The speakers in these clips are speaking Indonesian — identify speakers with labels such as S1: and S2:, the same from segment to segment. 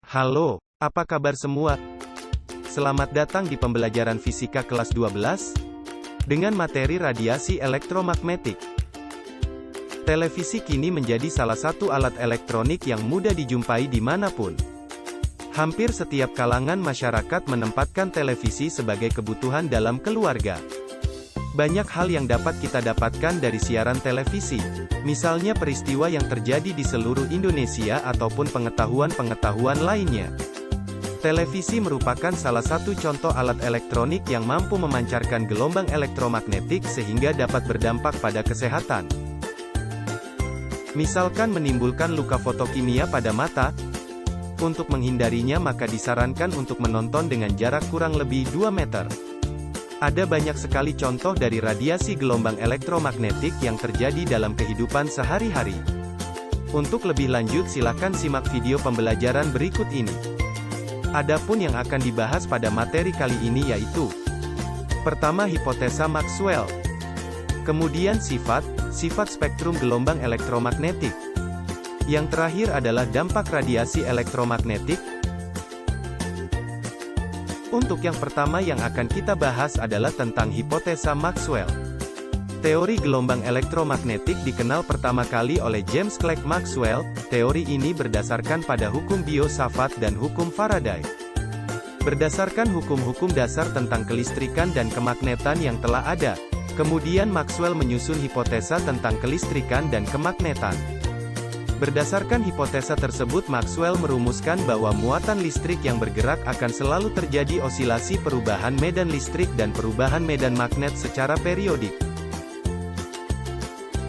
S1: Halo, apa kabar semua? Selamat datang di pembelajaran fisika kelas 12 dengan materi radiasi elektromagnetik. Televisi kini menjadi salah satu alat elektronik yang mudah dijumpai dimanapun. Hampir setiap kalangan masyarakat menempatkan televisi sebagai kebutuhan dalam keluarga. Banyak hal yang dapat kita dapatkan dari siaran televisi, misalnya peristiwa yang terjadi di seluruh Indonesia ataupun pengetahuan-pengetahuan lainnya. Televisi merupakan salah satu contoh alat elektronik yang mampu memancarkan gelombang elektromagnetik sehingga dapat berdampak pada kesehatan. Misalkan menimbulkan luka fotokimia pada mata. Untuk menghindarinya maka disarankan untuk menonton dengan jarak kurang lebih 2 meter. Ada banyak sekali contoh dari radiasi gelombang elektromagnetik yang terjadi dalam kehidupan sehari-hari. Untuk lebih lanjut silakan simak video pembelajaran berikut ini. Adapun yang akan dibahas pada materi kali ini yaitu: pertama, hipotesa Maxwell. Kemudian sifat spektrum gelombang elektromagnetik. Yang terakhir adalah dampak radiasi elektromagnetik. Untuk yang pertama yang akan kita bahas adalah tentang hipotesa Maxwell. Teori gelombang elektromagnetik dikenal pertama kali oleh James Clerk Maxwell. Teori ini berdasarkan pada hukum Biot-Savart dan hukum Faraday. Berdasarkan hukum-hukum dasar tentang kelistrikan dan kemagnetan yang telah ada, kemudian Maxwell menyusun hipotesa tentang kelistrikan dan kemagnetan. Berdasarkan hipotesa tersebut Maxwell merumuskan bahwa muatan listrik yang bergerak akan selalu terjadi osilasi perubahan medan listrik dan perubahan medan magnet secara periodik.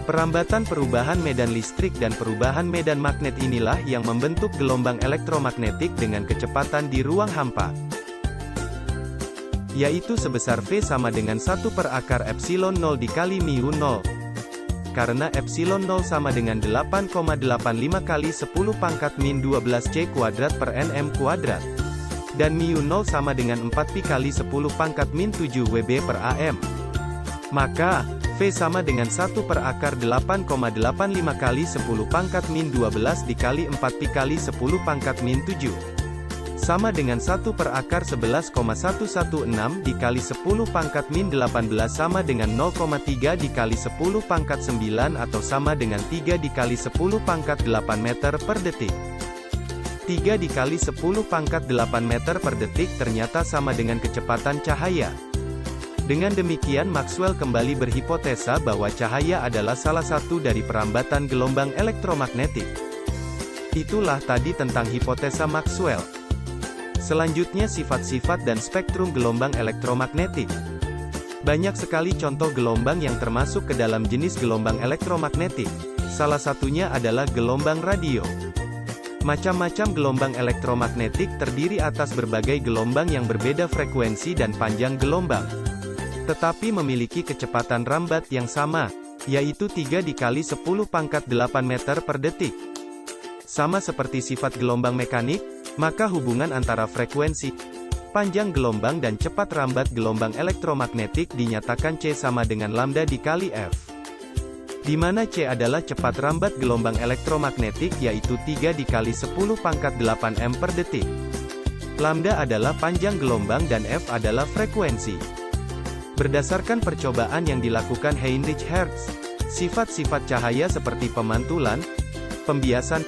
S1: Perambatan perubahan medan listrik dan perubahan medan magnet inilah yang membentuk gelombang elektromagnetik dengan kecepatan di ruang hampa, yaitu sebesar V sama dengan 1/(epsilon 0) dikali mu 0. Karena epsilon 0 sama dengan 8,85 kali 10 pangkat min 12 C kuadrat per nm kuadrat. Dan mu 0 sama dengan 4 pi kali 10 pangkat min 7 Wb per am. Maka, V sama dengan 1/8,85 kali 10 pangkat min 12 dikali 4 pi kali 10 pangkat min 7. Sama dengan 1/11,116 dikali 10 pangkat min 18 sama dengan 0,3 dikali 10 pangkat 9 atau sama dengan 3 dikali 10 pangkat 8 meter per detik. 3 dikali 10 pangkat 8 meter per detik ternyata sama dengan kecepatan cahaya. Dengan demikian Maxwell kembali berhipotesa bahwa cahaya adalah salah satu dari perambatan gelombang elektromagnetik. Itulah tadi tentang hipotesa Maxwell. Selanjutnya sifat-sifat dan spektrum gelombang elektromagnetik. Banyak sekali contoh gelombang yang termasuk ke dalam jenis gelombang elektromagnetik. Salah satunya adalah gelombang radio. Macam-macam gelombang elektromagnetik terdiri atas berbagai gelombang yang berbeda frekuensi dan panjang gelombang, tetapi memiliki kecepatan rambat yang sama, yaitu 3 dikali 10 pangkat 8 meter per detik. Sama seperti sifat gelombang mekanik, maka hubungan antara frekuensi, panjang gelombang dan cepat rambat gelombang elektromagnetik dinyatakan C sama dengan lambda dikali F. Di mana C adalah cepat rambat gelombang elektromagnetik yaitu 3 dikali 10 pangkat 8 m per detik. Lambda adalah panjang gelombang dan F adalah frekuensi. Berdasarkan percobaan yang dilakukan Heinrich Hertz, sifat-sifat cahaya seperti pemantulan, pembiasan,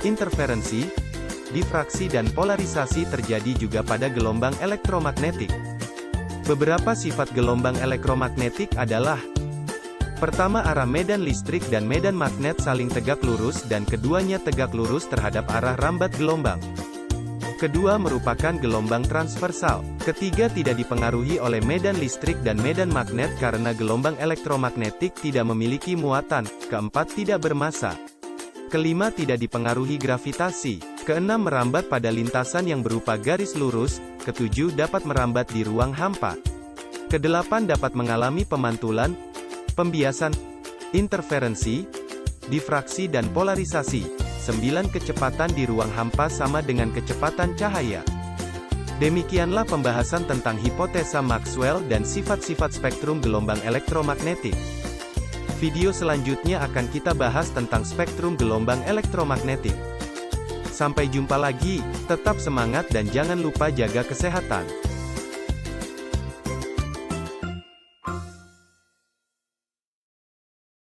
S1: interferensi, difraksi dan polarisasi terjadi juga pada gelombang elektromagnetik. Beberapa sifat gelombang elektromagnetik adalah: pertama, arah medan listrik dan medan magnet saling tegak lurus dan keduanya tegak lurus terhadap arah rambat gelombang. Kedua, merupakan gelombang transversal. Ketiga, tidak dipengaruhi oleh medan listrik dan medan magnet karena gelombang elektromagnetik tidak memiliki muatan. Keempat, tidak bermassa. Kelima, tidak dipengaruhi gravitasi. Keenam, merambat pada lintasan yang berupa garis lurus. Ketujuh, dapat merambat di ruang hampa. Kedelapan, dapat mengalami pemantulan, pembiasan, interferensi, difraksi dan polarisasi. 9, kecepatan di ruang hampa sama dengan kecepatan cahaya. Demikianlah pembahasan tentang hipotesa Maxwell dan sifat-sifat spektrum gelombang elektromagnetik. Video selanjutnya akan kita bahas tentang spektrum gelombang elektromagnetik. Sampai jumpa lagi, tetap semangat dan jangan lupa jaga kesehatan.